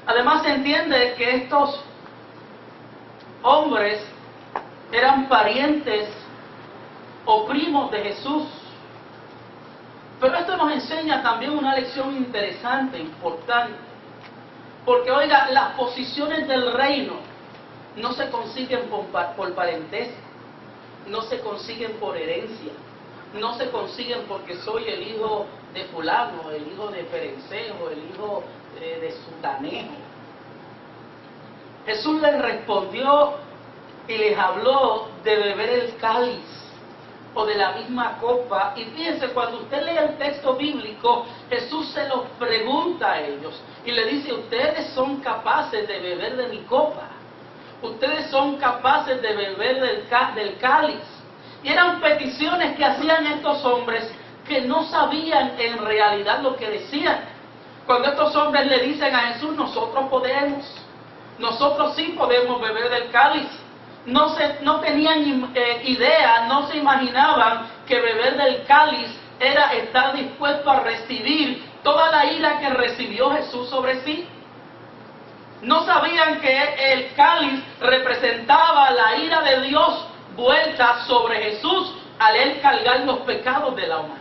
Además se entiende que estos hombres eran parientes o primos de Jesús. Pero esto nos enseña también una lección interesante, importante. Porque oiga, las posiciones del reino no se consiguen por parentesco, no se consiguen por herencia, no se consiguen porque soy el hijo de fulano, el hijo de perencejo, el hijo de sutanejo. Jesús les respondió y les habló de beber el cáliz o de la misma copa. Y fíjense, cuando usted lee el texto bíblico, Jesús se los pregunta a ellos y le dice: ustedes son capaces de beber de mi copa, ustedes son capaces de beber del cáliz. Y eran peticiones que hacían estos hombres que no sabían en realidad lo que decían. Cuando estos hombres le dicen a Jesús: nosotros sí podemos beber del cáliz, no tenían idea, no se imaginaban que beber del cáliz era estar dispuesto a recibir toda la ira que recibió Jesús sobre sí. No sabían que el cáliz representaba la ira de Dios vuelta sobre Jesús al él cargar los pecados de la humanidad.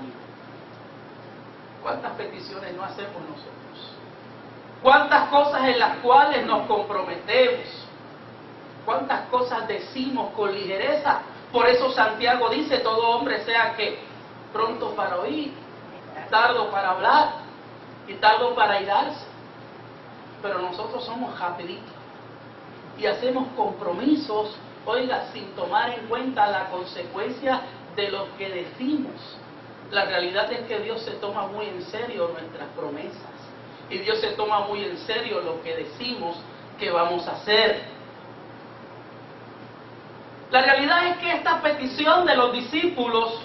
¿Cuántas peticiones no hacemos nosotros? ¿Cuántas cosas en las cuales nos comprometemos? ¿Cuántas cosas decimos con ligereza? Por eso Santiago dice: todo hombre sea que pronto para oír, tardo para hablar y tardo para irarse. Pero nosotros somos rapiditos y hacemos compromisos, oiga, sin tomar en cuenta la consecuencia de lo que decimos. La realidad es que Dios se toma muy en serio nuestras promesas y Dios se toma muy en serio lo que decimos que vamos a hacer. La realidad es que esta petición de los discípulos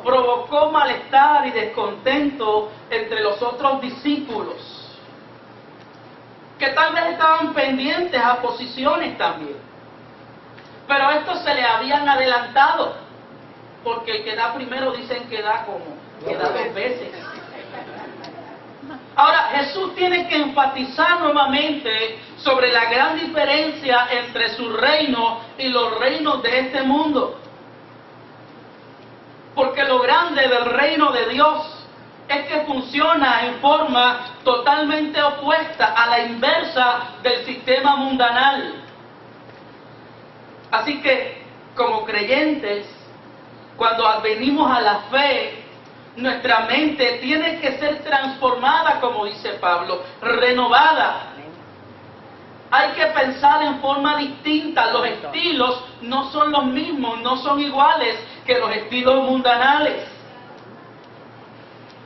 provocó malestar y descontento entre los otros discípulos, que tal vez estaban pendientes a posiciones también. Pero estos se le habían adelantado, porque el que da primero dicen que da dos veces. Ahora, Jesús tiene que enfatizar nuevamente sobre la gran diferencia entre su reino y los reinos de este mundo. Porque lo grande del reino de Dios es que funciona en forma totalmente opuesta, a la inversa del sistema mundanal. Así que, como creyentes, cuando advenimos a la fe, nuestra mente tiene que ser transformada, como dice Pablo, renovada. Hay que pensar en forma distinta. Los estilos no son los mismos, no son iguales que los estilos mundanales.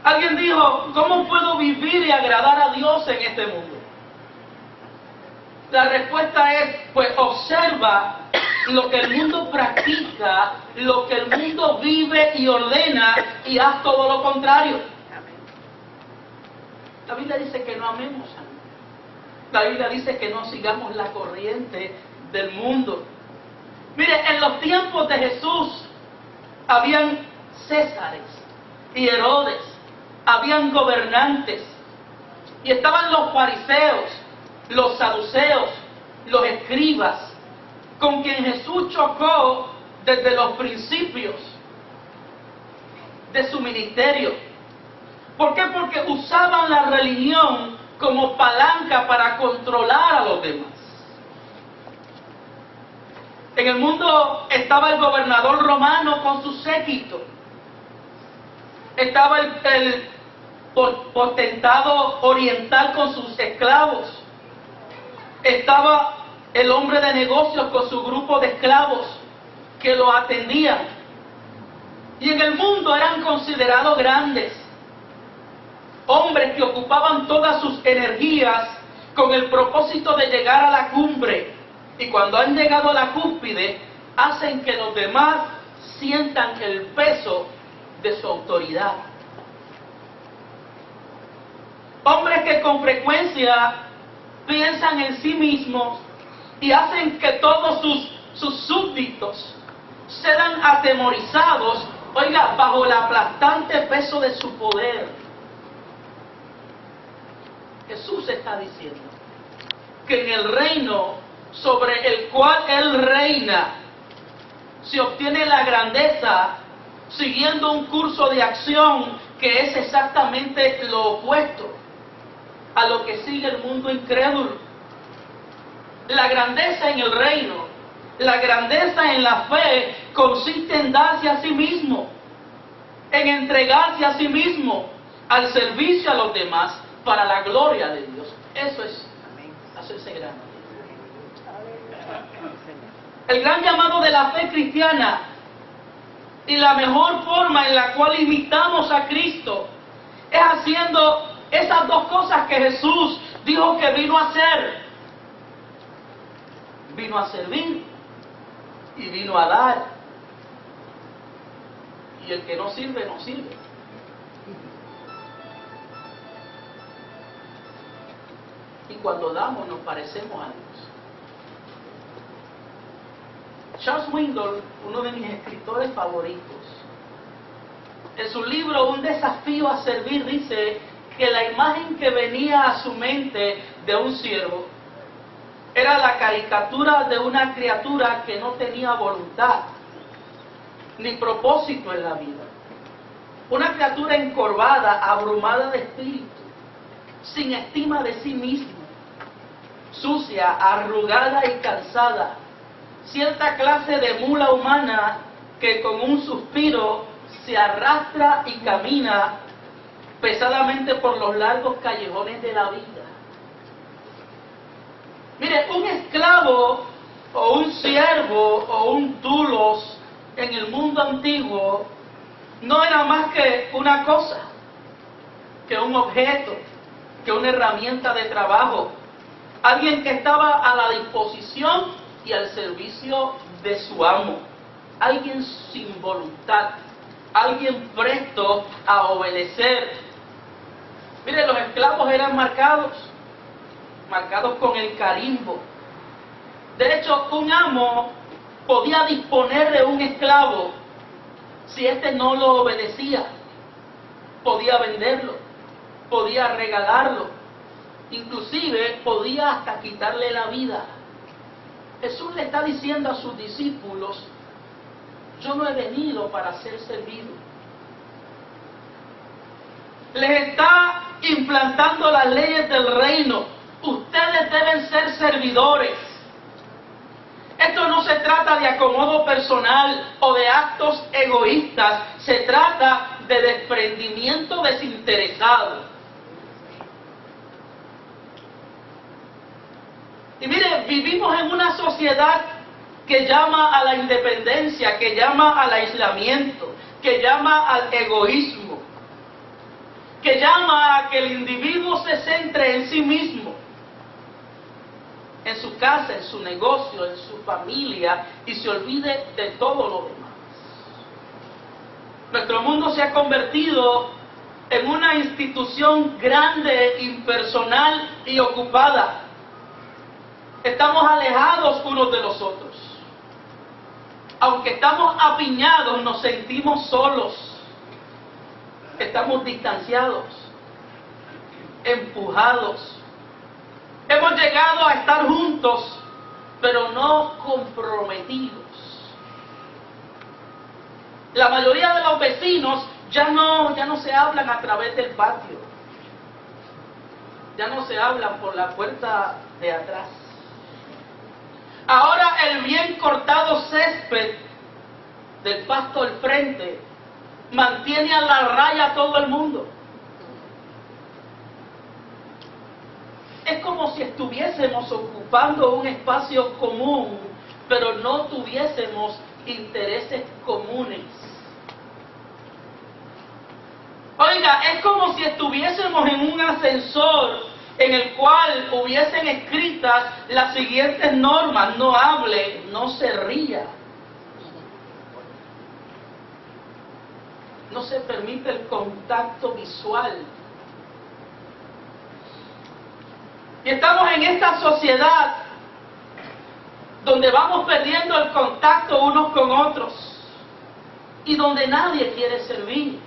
Alguien dijo: ¿cómo puedo vivir y agradar a Dios en este mundo? La respuesta es: pues observa lo que el mundo practica, lo que el mundo vive y ordena, y haz todo lo contrario. La Biblia dice que no amemos a Dios. La Biblia dice que no sigamos la corriente del mundo. Mire, en los tiempos de Jesús habían Césares y Herodes, habían gobernantes, y estaban los fariseos, los saduceos, los escribas, con quien Jesús chocó desde los principios de su ministerio. ¿Por qué? Porque usaban la religión como palanca para controlar a los demás. En el mundo estaba el gobernador romano con su séquito, estaba el potentado oriental con sus esclavos, estaba el hombre de negocios con su grupo de esclavos que lo atendían. Y en el mundo eran considerados grandes, hombres que ocupaban todas sus energías con el propósito de llegar a la cumbre. Y cuando han llegado a la cúspide, hacen que los demás sientan el peso de su autoridad. Hombres que con frecuencia piensan en sí mismos y hacen que todos sus súbditos sean atemorizados, oiga, bajo el aplastante peso de su poder. Jesús está diciendo: que en el reino sobre el cual Él reina se obtiene la grandeza siguiendo un curso de acción que es exactamente lo opuesto a lo que sigue el mundo incrédulo. La grandeza en el reino, la grandeza en la fe consiste en darse a sí mismo, en entregarse a sí mismo al servicio a los demás para la gloria de Dios. Eso es hacerse grande. El gran llamado de la fe cristiana y la mejor forma en la cual imitamos a Cristo es haciendo esas dos cosas que Jesús dijo que vino a hacer. Vino a servir y vino a dar. Y el que no sirve, no sirve. Y cuando damos nos parecemos a Dios. Charles Swindoll, uno de mis escritores favoritos, en su libro Un desafío a servir, dice que la imagen que venía a su mente de un siervo era la caricatura de una criatura que no tenía voluntad ni propósito en la vida. Una criatura encorvada, abrumada de espíritu, sin estima de sí mismo, sucia, arrugada y cansada, cierta clase de mula humana que con un suspiro se arrastra y camina pesadamente por los largos callejones de la vida. Mire, un esclavo o un siervo o un doulos en el mundo antiguo no era más que una cosa, que un objeto, que una herramienta de trabajo, alguien que estaba a la disposición y al servicio de su amo, alguien sin voluntad, alguien presto a obedecer. Mire, los esclavos eran marcados con el carimbo. De hecho, un amo podía disponer de un esclavo si éste no lo obedecía. Podía venderlo, podía regalarlo, inclusive podía hasta quitarle la vida. Jesús le está diciendo a sus discípulos: yo no he venido para ser servido. Les está implantando las leyes del reino. Ustedes deben ser servidores. Esto no se trata de acomodo personal o de actos egoístas. Se trata de desprendimiento desinteresado. Y mire, vivimos en una sociedad que llama a la independencia, que llama al aislamiento, que llama al egoísmo, que llama a que el individuo se centre en sí mismo, en su casa, en su negocio, en su familia, y se olvide de todo lo demás. Nuestro mundo se ha convertido en una institución grande, impersonal y ocupada. Estamos alejados unos de los otros. Aunque estamos apiñados, nos sentimos solos. Estamos distanciados, empujados. Hemos llegado a estar juntos, pero no comprometidos. La mayoría de los vecinos ya no se hablan a través del patio. Ya no se hablan por la puerta de atrás. Ahora el bien cortado césped del pasto al frente mantiene a la raya a todo el mundo. Es como si estuviésemos ocupando un espacio común, pero no tuviésemos intereses comunes. Oiga, es como si estuviésemos en un ascensor en el cual hubiesen escritas las siguientes normas: no hable, no se ría, no se permite el contacto visual. Y estamos en esta sociedad donde vamos perdiendo el contacto unos con otros y donde nadie quiere servir.